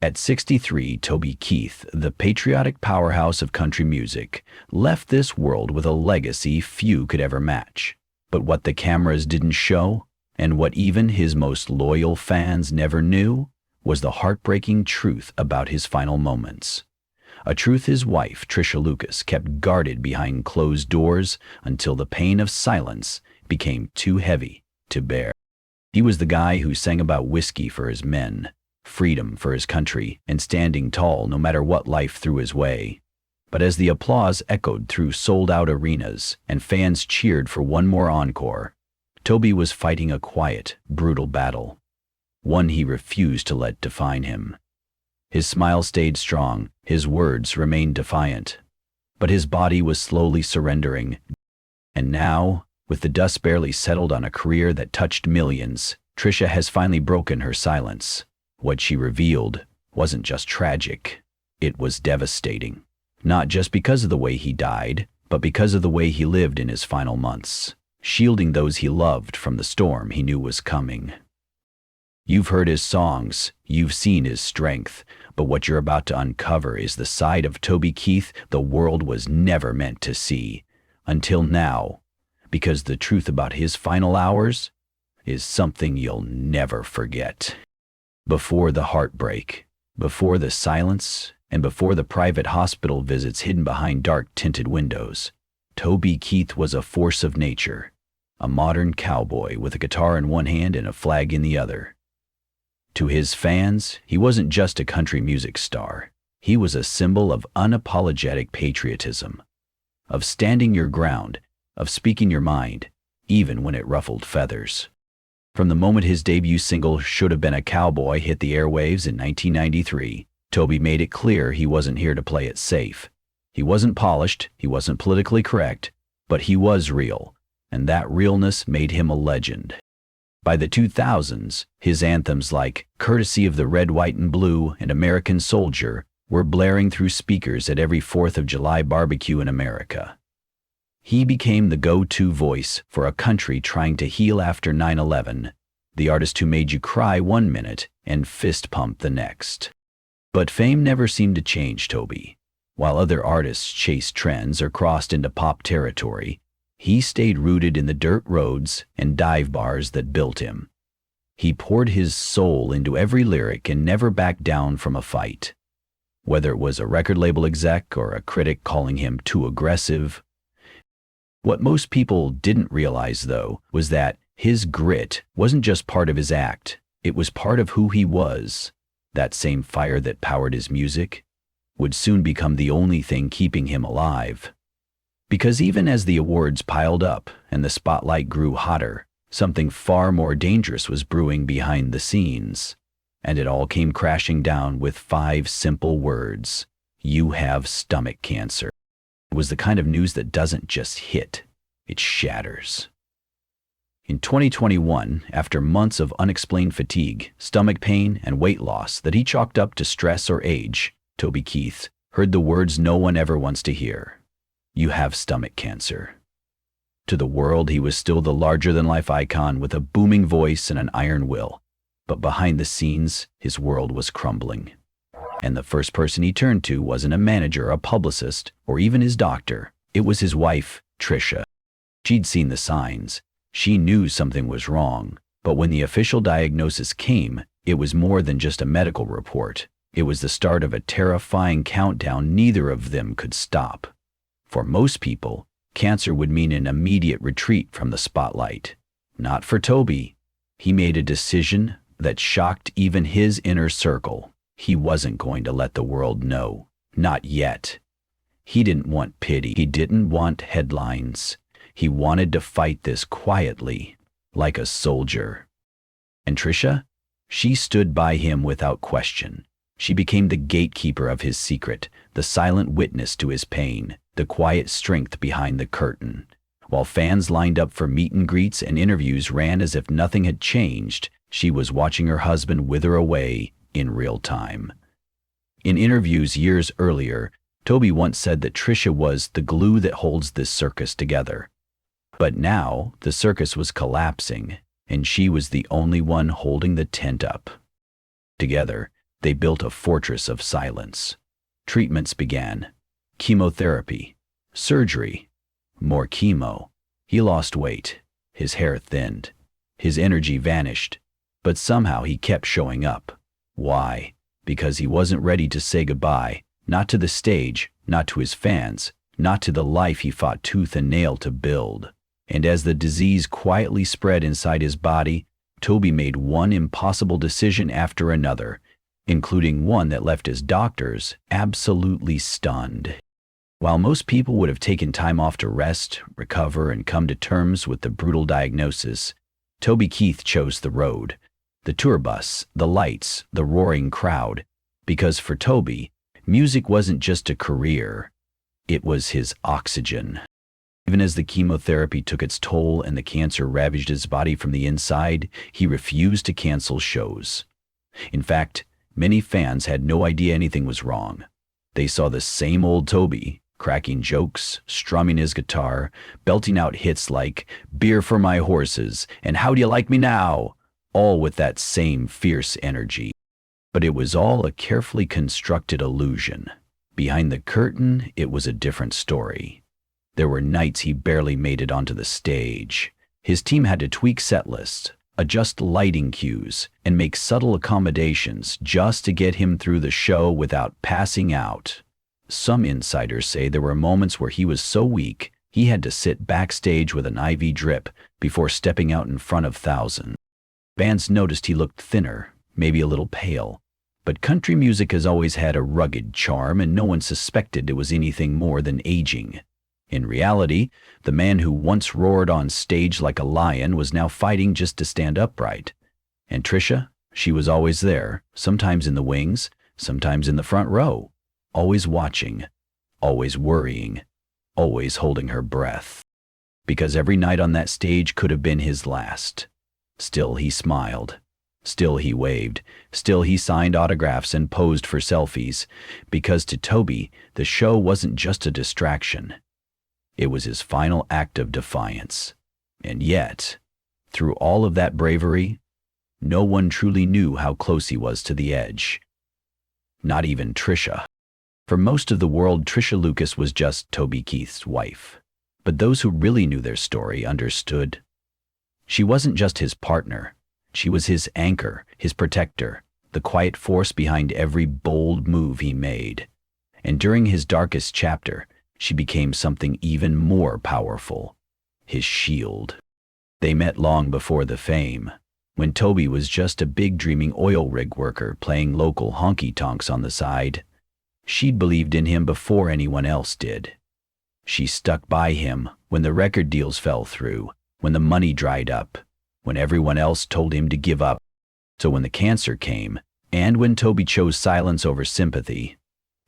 At 63, Toby Keith, the patriotic powerhouse of country music, left this world with a legacy few could ever match. But what the cameras didn't show, and what even his most loyal fans never knew, was the heartbreaking truth about his final moments. A truth his wife, Tricia Lucus, kept guarded behind closed doors until the pain of silence became too heavy to bear. He was the guy who sang about whiskey for his men, freedom for his country, and standing tall no matter what life threw his way. But as the applause echoed through sold-out arenas and fans cheered for one more encore, Toby was fighting a quiet, brutal battle, one he refused to let define him. His smile stayed strong, his words remained defiant, but his body was slowly surrendering. And now, with the dust barely settled on a career that touched millions, Tricia has finally broken her silence. What she revealed wasn't just tragic, it was devastating. Not just because of the way he died, but because of the way he lived in his final months, shielding those he loved from the storm he knew was coming. You've heard his songs, you've seen his strength, but what you're about to uncover is the side of Toby Keith the world was never meant to see, until now, because the truth about his final hours is something you'll never forget. Before the heartbreak, before the silence, and before the private hospital visits hidden behind dark tinted windows, Toby Keith was a force of nature, a modern cowboy with a guitar in one hand and a flag in the other. To his fans, he wasn't just a country music star. He was a symbol of unapologetic patriotism, of standing your ground, of speaking your mind, even when it ruffled feathers. From the moment his debut single Should Have Been a Cowboy hit the airwaves in 1993, Toby made it clear he wasn't here to play it safe. He wasn't polished, he wasn't politically correct, but he was real, and that realness made him a legend. By the 2000s, his anthems like Courtesy of the Red, White, and Blue and American Soldier were blaring through speakers at every 4th of July barbecue in America. He became the go-to voice for a country trying to heal after 9/11, the artist who made you cry one minute and fist pump the next. But fame never seemed to change Toby. While other artists chased trends or crossed into pop territory, he stayed rooted in the dirt roads and dive bars that built him. He poured his soul into every lyric and never backed down from a fight. Whether it was a record label exec or a critic calling him too aggressive. What most people didn't realize, though, was that his grit wasn't just part of his act, it was part of who he was. That same fire that powered his music would soon become the only thing keeping him alive. Because even as the awards piled up and the spotlight grew hotter, something far more dangerous was brewing behind the scenes. And it all came crashing down with 5 simple words: you have stomach cancer. It was the kind of news that doesn't just hit, it shatters. In 2021, after months of unexplained fatigue, stomach pain, and weight loss that he chalked up to stress or age, Toby Keith heard the words no one ever wants to hear. You have stomach cancer. To the world, he was still the larger-than-life icon with a booming voice and an iron will. But behind the scenes, his world was crumbling. And the first person he turned to wasn't a manager, a publicist, or even his doctor. It was his wife, Tricia. She'd seen the signs. She knew something was wrong. But when the official diagnosis came, it was more than just a medical report. It was the start of a terrifying countdown neither of them could stop. For most people, cancer would mean an immediate retreat from the spotlight. Not for Toby. He made a decision that shocked even his inner circle. He wasn't going to let the world know. Not yet. He didn't want pity. He didn't want headlines. He wanted to fight this quietly, like a soldier. And Tricia? She stood by him without question. She became the gatekeeper of his secret, the silent witness to his pain, the quiet strength behind the curtain. While fans lined up for meet and greets and interviews ran as if nothing had changed, she was watching her husband wither away in real time. In interviews years earlier, Toby once said that Tricia was the glue that holds this circus together. But now, the circus was collapsing, and she was the only one holding the tent up. Together, They built a fortress of silence. Treatments began. Chemotherapy, surgery, more chemo. He lost weight. His hair thinned. His energy vanished. But somehow he kept showing up. Why? Because he wasn't ready to say goodbye, not to the stage, not to his fans, not to the life he fought tooth and nail to build. And as the disease quietly spread inside his body, Toby made one impossible decision after another, including one that left his doctors absolutely stunned. While most people would have taken time off to rest, recover, and come to terms with the brutal diagnosis, Toby Keith chose the road, the tour bus, the lights, the roaring crowd, because for Toby, music wasn't just a career, it was his oxygen. Even as the chemotherapy took its toll and the cancer ravaged his body from the inside, he refused to cancel shows. In fact, many fans had no idea anything was wrong. They saw the same old Toby, cracking jokes, strumming his guitar, belting out hits like "Beer for My Horses" and "How Do You Like Me Now?", all with that same fierce energy. But it was all a carefully constructed illusion. Behind the curtain, it was a different story. There were nights he barely made it onto the stage. His team had to tweak set lists, adjust lighting cues, and make subtle accommodations just to get him through the show without passing out. Some insiders say there were moments where he was so weak he had to sit backstage with an IV drip before stepping out in front of thousands. Fans noticed he looked thinner, maybe a little pale. But country music has always had a rugged charm, and no one suspected it was anything more than aging. In reality, the man who once roared on stage like a lion was now fighting just to stand upright. And Tricia, she was always there, sometimes in the wings, sometimes in the front row, always watching, always worrying, always holding her breath. Because every night on that stage could have been his last. Still he smiled. Still he waved. Still he signed autographs and posed for selfies. Because to Toby, the show wasn't just a distraction. It was his final act of defiance. And yet, through all of that bravery, no one truly knew how close he was to the edge. Not even Tricia. For most of the world, Tricia Lucus was just Toby Keith's wife. But those who really knew their story understood. She wasn't just his partner. She was his anchor, his protector, the quiet force behind every bold move he made. And during his darkest chapter, she became something even more powerful, his shield. They met long before the fame, when Toby was just a big dreaming oil rig worker playing local honky-tonks on the side. She'd believed in him before anyone else did. She stuck by him when the record deals fell through, when the money dried up, when everyone else told him to give up. So when the cancer came, and when Toby chose silence over sympathy,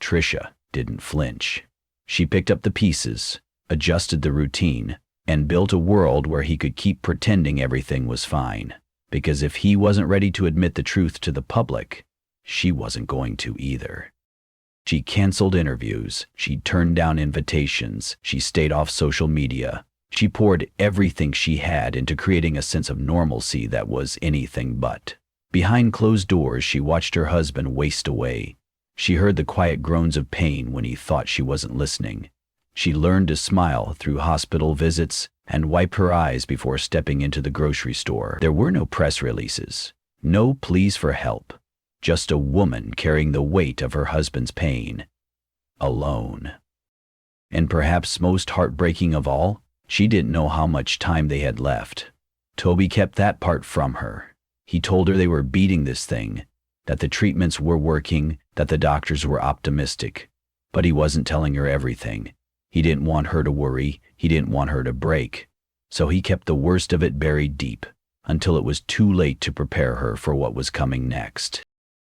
Tricia didn't flinch. She picked up the pieces, adjusted the routine, and built a world where he could keep pretending everything was fine. Because if he wasn't ready to admit the truth to the public, she wasn't going to either. She canceled interviews, she turned down invitations, she stayed off social media. She poured everything she had into creating a sense of normalcy that was anything but. Behind closed doors, she watched her husband waste away. She heard the quiet groans of pain when he thought she wasn't listening. She learned to smile through hospital visits and wipe her eyes before stepping into the grocery store. There were no press releases, no pleas for help, just a woman carrying the weight of her husband's pain, alone. And perhaps most heartbreaking of all, she didn't know how much time they had left. Toby kept that part from her. He told her they were beating this thing, that the treatments were working, that the doctors were optimistic. But he wasn't telling her everything. He didn't want her to worry. He didn't want her to break. So he kept the worst of it buried deep, until it was too late to prepare her for what was coming next.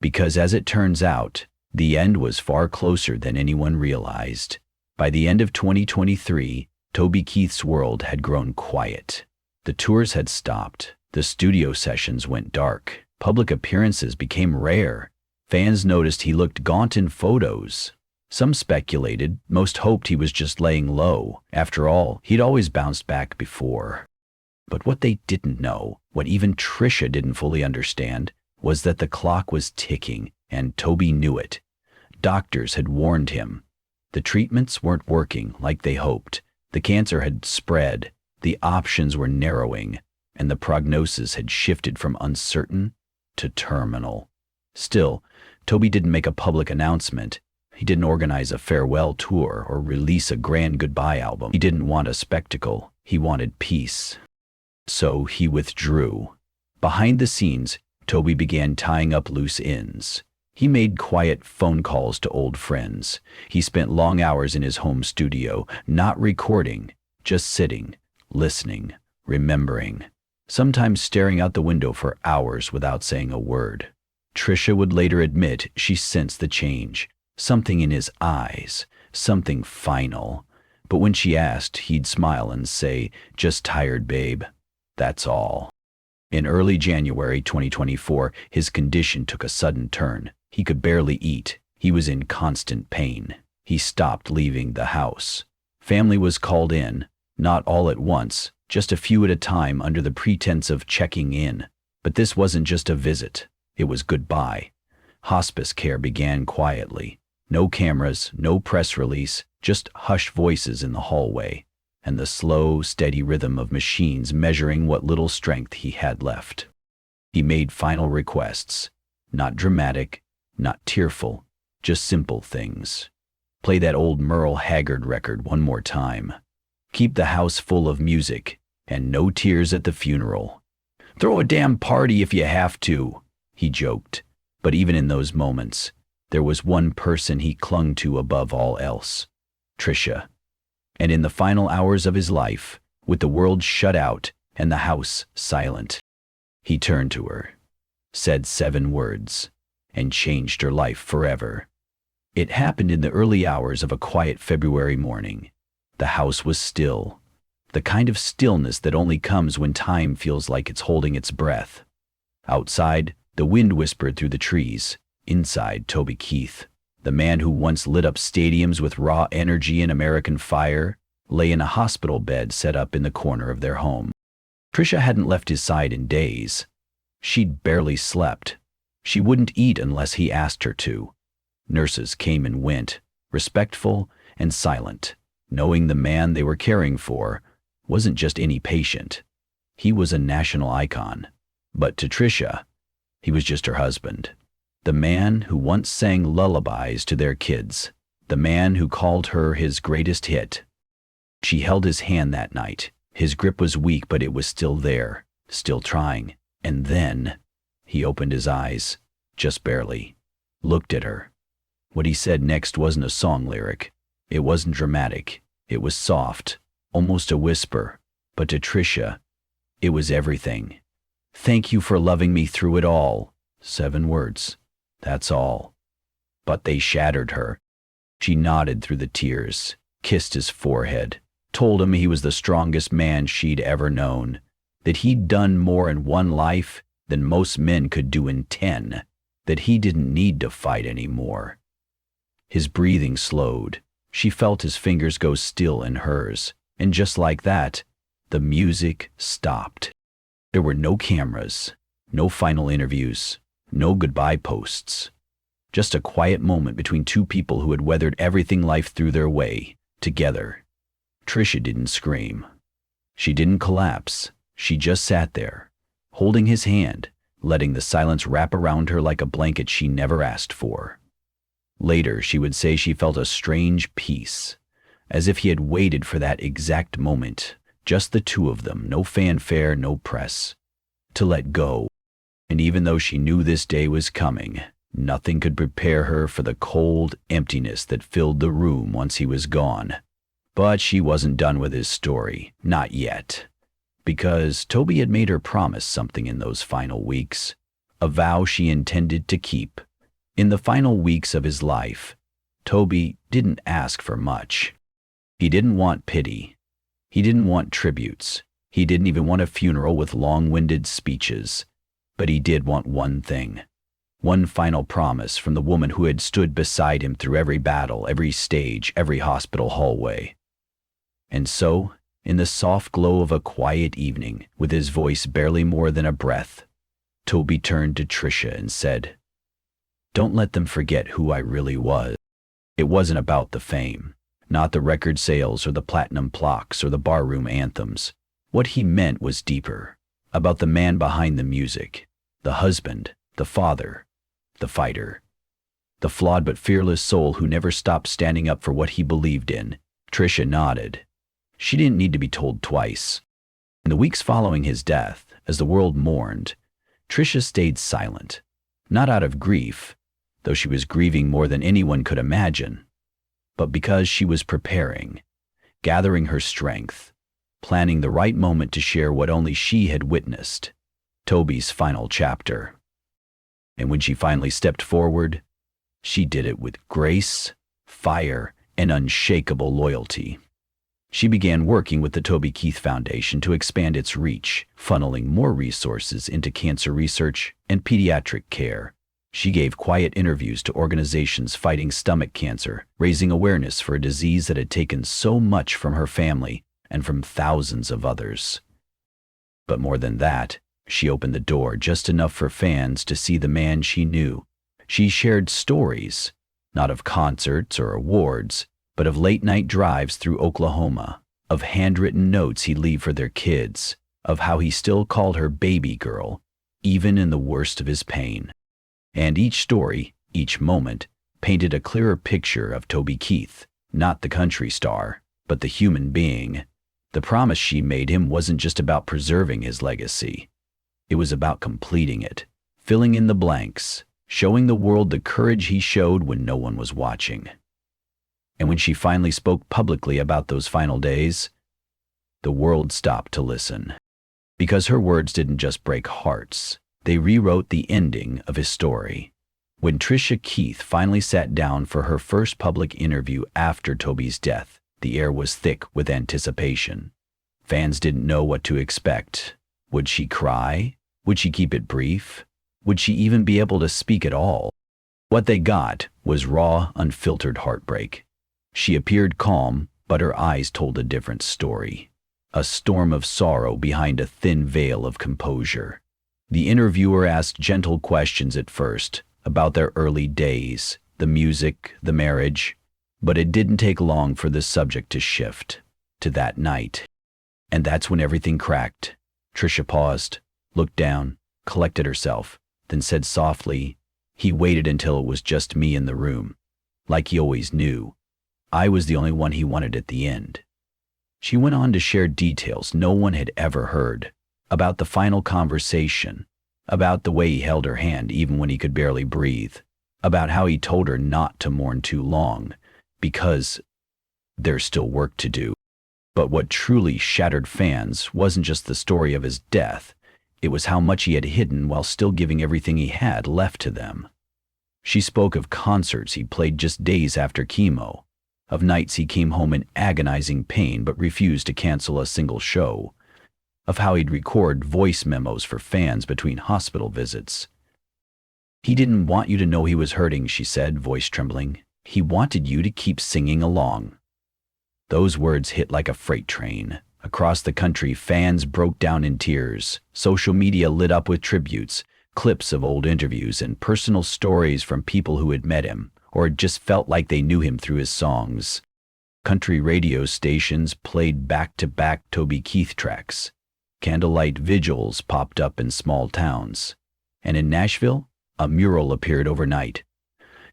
Because as it turns out, the end was far closer than anyone realized. By the end of 2023, Toby Keith's world had grown quiet. The tours had stopped. The studio sessions went dark. Public appearances became rare. Fans noticed he looked gaunt in photos. Some speculated, most hoped he was just laying low. After all, he'd always bounced back before. But what they didn't know, what even Tricia didn't fully understand, was that the clock was ticking. And Toby knew it. Doctors had warned him. The treatments weren't working like they hoped. The cancer had spread, the options were narrowing, and the prognosis had shifted from uncertain to terminal. Still, Toby didn't make a public announcement. He didn't organize a farewell tour or release a grand goodbye album. He didn't want a spectacle. He wanted peace. So he withdrew. Behind the scenes, Toby began tying up loose ends. He made quiet phone calls to old friends. He spent long hours in his home studio, not recording, just sitting, listening, remembering, sometimes staring out the window for hours without saying a word. Tricia would later admit she sensed the change, something in his eyes, something final. But when she asked, he'd smile and say, "Just tired, babe. That's all." In early January 2024, his condition took a sudden turn. He could barely eat. He was in constant pain. He stopped leaving the house. Family was called in, not all at once, just a few at a time under the pretense of checking in. But this wasn't just a visit. It was goodbye. Hospice care began quietly. No cameras, no press release, just hushed voices in the hallway, and the slow, steady rhythm of machines measuring what little strength he had left. He made final requests. Not dramatic, not tearful, just simple things. Play that old Merle Haggard record one more time. Keep the house full of music, and no tears at the funeral. Throw a damn party if you have to, he joked. But even in those moments, there was one person he clung to above all else: Tricia. And in the final hours of his life, with the world shut out and the house silent, he turned to her, said 7 words, and changed her life forever. It happened in the early hours of a quiet February morning. The house was still, the kind of stillness that only comes when time feels like it's holding its breath. Outside, the wind whispered through the trees. Inside, Toby Keith, the man who once lit up stadiums with raw energy and American fire, lay in a hospital bed set up in the corner of their home. Tricia hadn't left his side in days. She'd barely slept. She wouldn't eat unless he asked her to. Nurses came and went, respectful and silent, knowing the man they were caring for wasn't just any patient. He was a national icon. But to Tricia, he was just her husband. The man who once sang lullabies to their kids. The man who called her his greatest hit. She held his hand that night. His grip was weak, but it was still there, still trying. And then he opened his eyes, just barely, looked at her. What he said next wasn't a song lyric. It wasn't dramatic. It was soft, almost a whisper. But to Tricia, it was everything. "Thank you for loving me through it all." 7 words. That's all. But they shattered her. She nodded through the tears, kissed his forehead, told him he was the strongest man she'd ever known, that he'd done more in one life than most men could do in 10, that he didn't need to fight anymore. His breathing slowed. She felt his fingers go still in hers, and just like that, the music stopped. There were no cameras, no final interviews, no goodbye posts. Just a quiet moment between two people who had weathered everything life threw their way, together. Tricia didn't scream. She didn't collapse. She just sat there, holding his hand, letting the silence wrap around her like a blanket she never asked for. Later, she would say she felt a strange peace, as if he had waited for that exact moment, just the two of them, no fanfare, no press, to let go. And even though she knew this day was coming, nothing could prepare her for the cold emptiness that filled the room once he was gone. But she wasn't done with his story, not yet. Because Toby had made her promise something in those final weeks, a vow she intended to keep. In the final weeks of his life, Toby didn't ask for much. He didn't want pity. He didn't want tributes. He didn't even want a funeral with long-winded speeches. But he did want one thing. One final promise from the woman who had stood beside him through every battle, every stage, every hospital hallway. And so, in the soft glow of a quiet evening, with his voice barely more than a breath, Toby turned to Tricia and said, Don't let them forget who I really was. It wasn't about the fame, not the record sales or the platinum plaques or the barroom anthems. What he meant was deeper, about the man behind the music, the husband, the father, the fighter, the flawed but fearless soul who never stopped standing up for what he believed in. Tricia nodded. She didn't need to be told twice. In the weeks following his death, as the world mourned, Tricia stayed silent, not out of grief, though she was grieving more than anyone could imagine, but because she was preparing, gathering her strength, planning the right moment to share what only she had witnessed, Toby's final chapter. And when she finally stepped forward, she did it with grace, fire, and unshakable loyalty. She began working with the Toby Keith Foundation to expand its reach, funneling more resources into cancer research and pediatric care. She gave quiet interviews to organizations fighting stomach cancer, raising awareness for a disease that had taken so much from her family and from thousands of others. But more than that, she opened the door just enough for fans to see the man she knew. She shared stories, not of concerts or awards, but of late-night drives through Oklahoma, of handwritten notes he'd leave for their kids, of how he still called her baby girl, even in the worst of his pain. And each story, each moment, painted a clearer picture of Toby Keith, not the country star, but the human being. The promise she made him wasn't just about preserving his legacy. It was about completing it, filling in the blanks, showing the world the courage he showed when no one was watching. And when she finally spoke publicly about those final days, the world stopped to listen. Because her words didn't just break hearts, they rewrote the ending of his story. When Tricia Keith finally sat down for her first public interview after Toby's death, the air was thick with anticipation. Fans didn't know what to expect. Would she cry? Would she keep it brief? Would she even be able to speak at all? What they got was raw, unfiltered heartbreak. She appeared calm, but her eyes told a different story. A storm of sorrow behind a thin veil of composure. The interviewer asked gentle questions at first, about their early days, the music, the marriage, but it didn't take long for the subject to shift, to that night. And that's when everything cracked. Tricia paused, looked down, collected herself, then said softly, "He waited until it was just me in the room, like he always knew. I was the only one he wanted at the end." She went on to share details no one had ever heard, about the final conversation, about the way he held her hand even when he could barely breathe, about how he told her not to mourn too long, because there's still work to do. But what truly shattered fans wasn't just the story of his death, it was how much he had hidden while still giving everything he had left to them. She spoke of concerts he played just days after chemo, of nights he came home in agonizing pain but refused to cancel a single show, of how he'd record voice memos for fans between hospital visits. "He didn't want you to know he was hurting," she said, voice trembling. "He wanted you to keep singing along." Those words hit like a freight train. Across the country, fans broke down in tears. Social media lit up with tributes, clips of old interviews, and personal stories from people who had met him, or had just felt like they knew him through his songs. Country radio stations played back-to-back Toby Keith tracks. Candlelight vigils popped up in small towns. And in Nashville, a mural appeared overnight.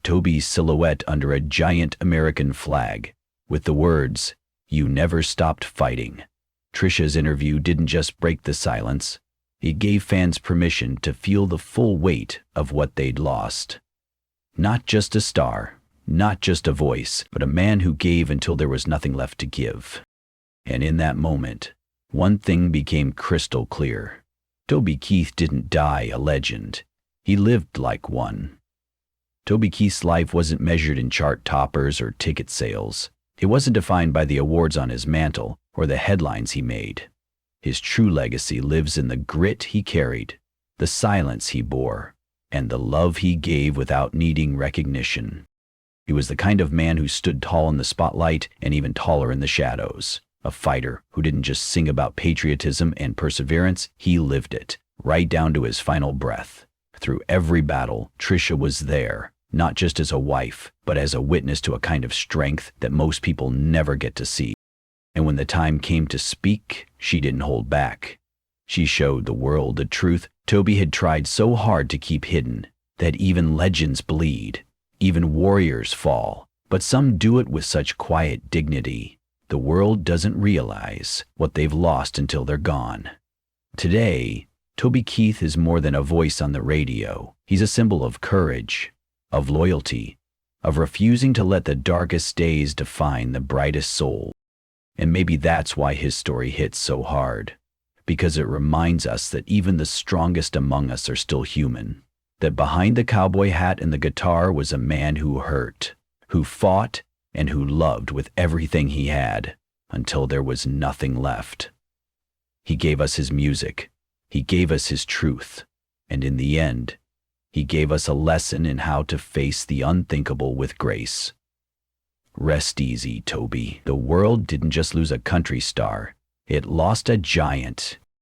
Toby's silhouette under a giant American flag, with the words, "You never stopped fighting." Tricia's interview didn't just break the silence. It gave fans permission to feel the full weight of what they'd lost. Not just a star, not just a voice, but a man who gave until there was nothing left to give. And in that moment, one thing became crystal clear. Toby Keith didn't die a legend. He lived like one. Toby Keith's life wasn't measured in chart toppers or ticket sales. It wasn't defined by the awards on his mantle or the headlines he made. His true legacy lives in the grit he carried, the silence he bore, and the love he gave without needing recognition. He was the kind of man who stood tall in the spotlight and even taller in the shadows. A fighter who didn't just sing about patriotism and perseverance, he lived it, right down to his final breath. Through every battle, Tricia was there, not just as a wife, but as a witness to a kind of strength that most people never get to see. And when the time came to speak, she didn't hold back. She showed the world the truth Toby had tried so hard to keep hidden, that even legends bleed, even warriors fall, but some do it with such quiet dignity. The world doesn't realize what they've lost until they're gone. Today, Toby Keith is more than a voice on the radio. He's a symbol of courage, of loyalty, of refusing to let the darkest days define the brightest soul. And maybe that's why his story hits so hard, because it reminds us that even the strongest among us are still human, that behind the cowboy hat and the guitar was a man who hurt, who fought, and who loved with everything he had, until there was nothing left. He gave us his music, he gave us his truth, and in the end, he gave us a lesson in how to face the unthinkable with grace. Rest easy, Toby. The world didn't just lose a country star, it lost a giant.